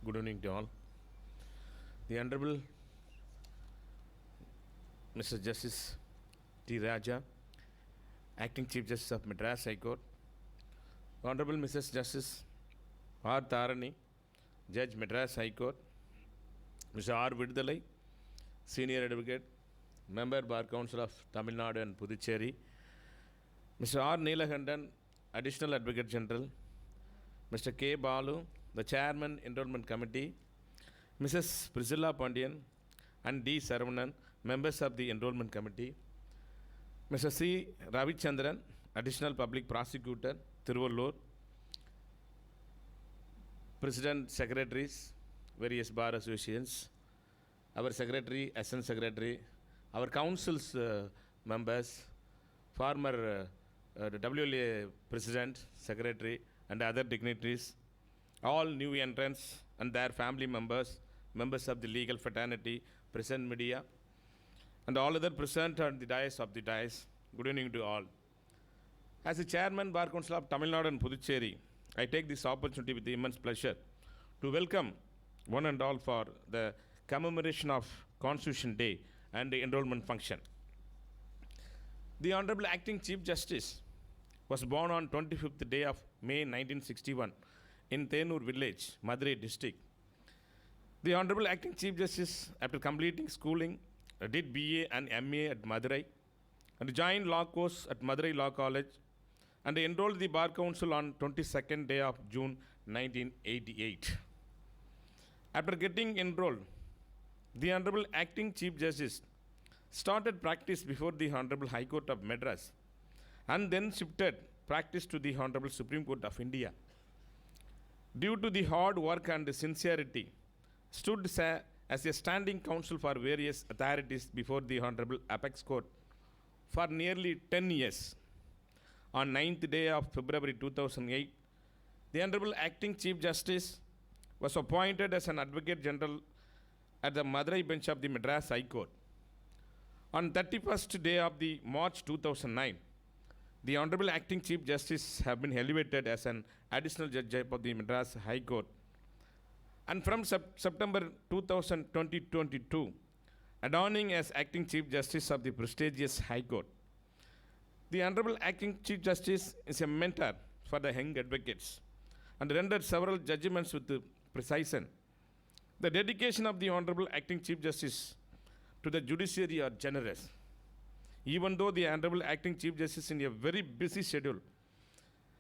Good evening to all. The Honorable Mr. Justice T. Raja, Acting Chief Justice of Madras High Court, Honorable Mrs. Justice R. Tharani, Judge Madras High Court, Mr. R. Vidudalai, Senior Advocate, Member Bar Council of Tamil Nadu and Puducherry, Mr. R. Neelakandan, Additional Advocate General, Mr. K. Balu, the Chairman, Enrollment Committee, Mrs. Priscilla Pandian, and D. Saravanan, members of the Enrollment Committee, Mr. C. Ravichandran, Additional Public Prosecutor, Tiruvallur, President, Secretaries, various bar associations, our Secretary, Assistant Secretary, our Council's members, former WLA President, Secretary, and other dignitaries, all new entrants and their family members, members of the legal fraternity, present media, and all other present on the dais of the dais. Good evening to all. As the Chairman, Bar Council of Tamil Nadu and Puducherry, I take this opportunity with immense pleasure to welcome one and all for the commemoration of Constitution Day and the enrollment function. The Honorable Acting Chief Justice was born on 25th day of May 1961 in Thenur village, Madurai district. The Honorable Acting Chief Justice, after completing schooling, did BA and MA at Madurai and joined law course at Madurai Law College and enrolled the Bar Council on 22nd day of June 1988. After getting enrolled, the Honorable Acting Chief Justice started practice before the Honorable High Court of Madras and then shifted practice to the Honorable Supreme Court of India. Due to the hard work and sincerity, stood as a standing counsel for various authorities before the Honorable Apex Court for nearly 10 years. On 9th day of February 2008, the Honorable Acting Chief Justice was appointed as an Advocate General at the Madurai bench of the Madras High Court. On 31st day of the March 2009, the Honorable Acting Chief Justice have been elevated as an Additional Judge of the Madras High Court. And from September 2022, adorning as Acting Chief Justice of the prestigious High Court. The Honorable Acting Chief Justice is a mentor for the young advocates and rendered several judgments with precision. The dedication of the Honorable Acting Chief Justice to the judiciary are generous. Even though the Honorable Acting Chief Justice in a very busy schedule,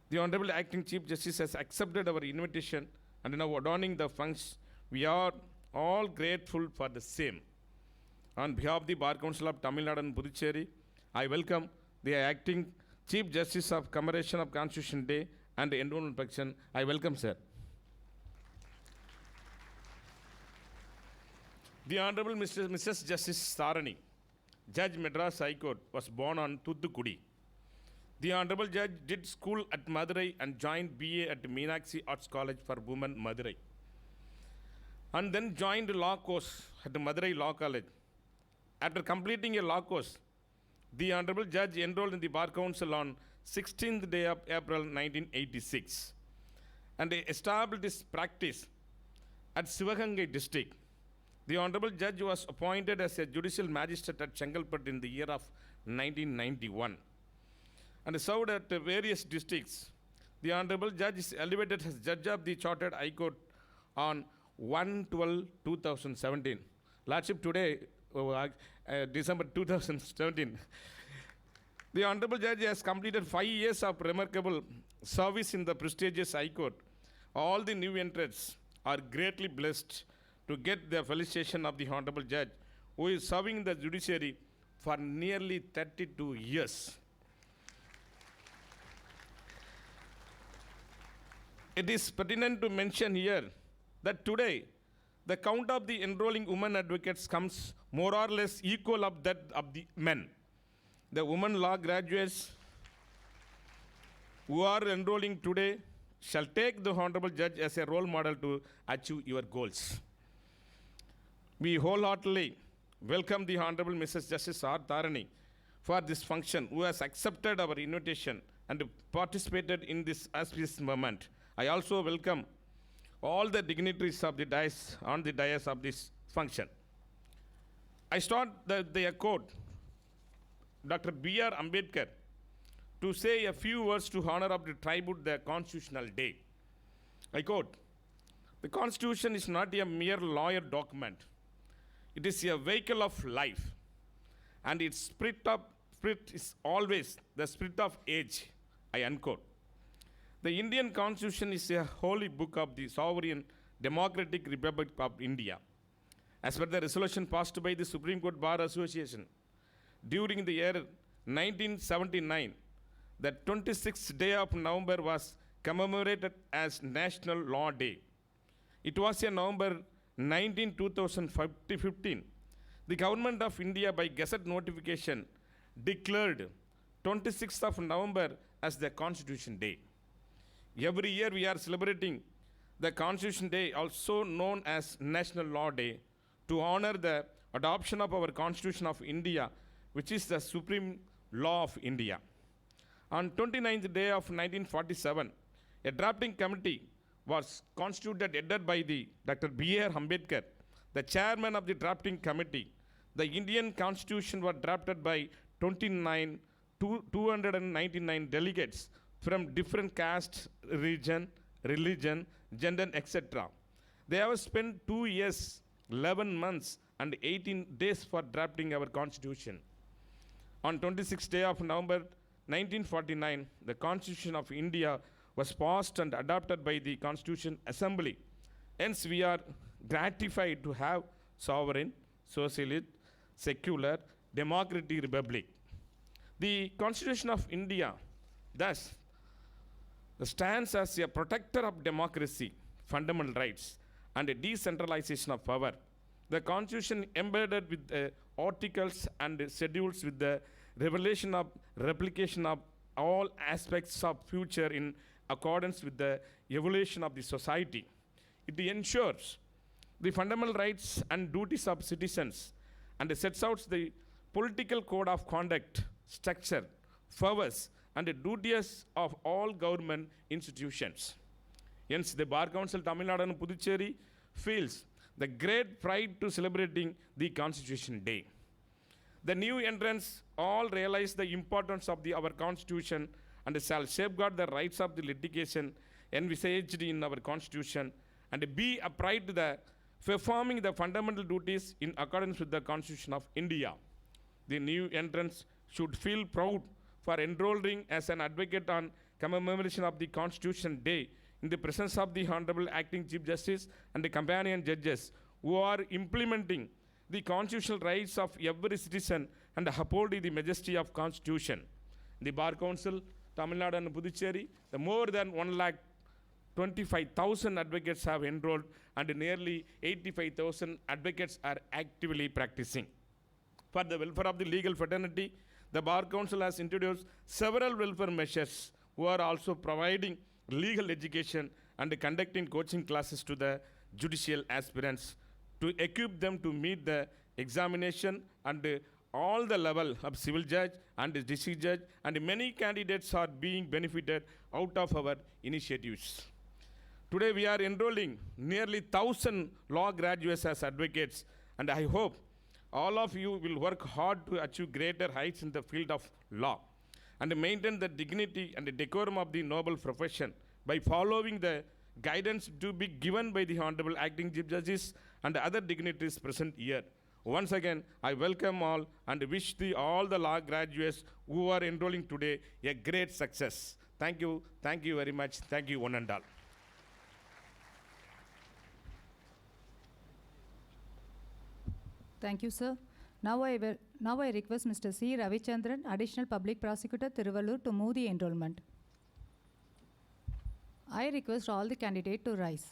the Honorable Acting Chief Justice has accepted our invitation and now adorning the functions. We are all grateful for the same. On behalf of the Bar Council of Tamil Nadu and Puducherry, I welcome the Acting Chief Justice of Commemoration of Constitution Day and the Enrollment Function. I welcome, sir. The Honorable Mrs. Justice Tharani, Judge Madras High Court, was born on Thuthukudi. The Honorable Judge did school at Madurai and joined BA at Meenakshi Arts College for Women, Madurai. And then joined law course at Madurai Law College. After completing a law course, the Honorable Judge enrolled in the Bar Council on 16th day of April 1986 and established his practice at Sivagangai district. The Honorable Judge was appointed as a judicial magistrate at Chengalpattu in the year of 1991 and served at various districts. The Honorable Judge is elevated as Judge of the Chartered High Court on 1/12/2017. Lordship, today, December 2017. The Honorable Judge has completed 5 years of remarkable service in the prestigious High Court. All the new entrants are greatly blessed to get the felicitation of the Honorable Judge, who is serving the judiciary for nearly 32 years. It is pertinent to mention here that today, the count of the enrolling women advocates comes more or less equal of that of the men. The women law graduates who are enrolling today shall take the Honorable Judge as a role model to achieve your goals. We wholeheartedly welcome the Honorable Mrs. Justice R. Tharani for this function, who has accepted our invitation and participated in this auspicious moment. I also welcome all the dignitaries of the dais on the dais of this function. I start the quote, Dr. B.R. Ambedkar, to say a few words to honor of the tribute the Constitutional Day. I quote, "The Constitution is not a mere lawyer document. It is a vehicle of life, and its spirit is always the spirit of age." I unquote. The Indian Constitution is a holy book of the sovereign democratic Republic of India. As per the resolution passed by the Supreme Court Bar Association during the year 1979, the 26th day of November was commemorated as National Law Day. It was in November 19, 2015. The Government of India, by Gazette notification, declared 26th of November as the Constitution Day. Every year we are celebrating the Constitution Day, also known as National Law Day, to honor the adoption of our Constitution of India, which is the supreme law of India. On 29th day of 1947, a drafting committee was constituted, headed by the Dr. B.R. Ambedkar, the chairman of the drafting committee. The Indian Constitution was drafted by 299 delegates from different castes, religion, gender, etc. They have spent 2 years, 11 months, and 18 days for drafting our Constitution. On 26th day of November 1949, the Constitution of India was passed and adopted by the Constitution Assembly. Hence, we are gratified to have sovereign, socialist, secular, democratic republic. The Constitution of India thus stands as a protector of democracy, fundamental rights, and a decentralization of power. The Constitution embedded with articles and schedules with the replication of all aspects of future in accordance with the evolution of the society. It ensures the fundamental rights and duties of citizens and sets out the political code of conduct, structure, powers, and the duties of all government institutions. Hence, the Bar Council Tamil Nadu and Puducherry feels the great pride to celebrating the Constitution Day. The new entrants all realize the importance of our Constitution and shall safeguard the rights of the litigation envisaged in our Constitution and be upright to the performing the fundamental duties in accordance with the Constitution of India. The new entrants should feel proud for enrolling as an advocate on commemoration of the Constitution Day in the presence of the Honorable Acting Chief Justice and the companion judges who are implementing the constitutional rights of every citizen and upholding the majesty of Constitution. The Bar Council, Tamil Nadu and Puducherry, the more than 125,000 advocates have enrolled and nearly 85,000 advocates are actively practicing. For the welfare of the legal fraternity, the Bar Council has introduced several welfare measures who are also providing legal education and conducting coaching classes to the judicial aspirants to equip them to meet the examination and all the level of civil judge and district judge, and many candidates are being benefited out of our initiatives. Today we are enrolling nearly 1,000 law graduates as advocates, and I hope all of you will work hard to achieve greater heights in the field of law and maintain the dignity and the decorum of the noble profession by following the guidance to be given by the Honorable Acting Chief Justice and other dignitaries present here. Once again, I welcome all and wish all the law graduates who are enrolling today a great success. Thank you very much. Thank you one and all. Thank you, sir. Now I request Mr. C. Ravichandran, Additional Public Prosecutor, Tiruvallur, to move the enrollment. I request all the candidates to rise.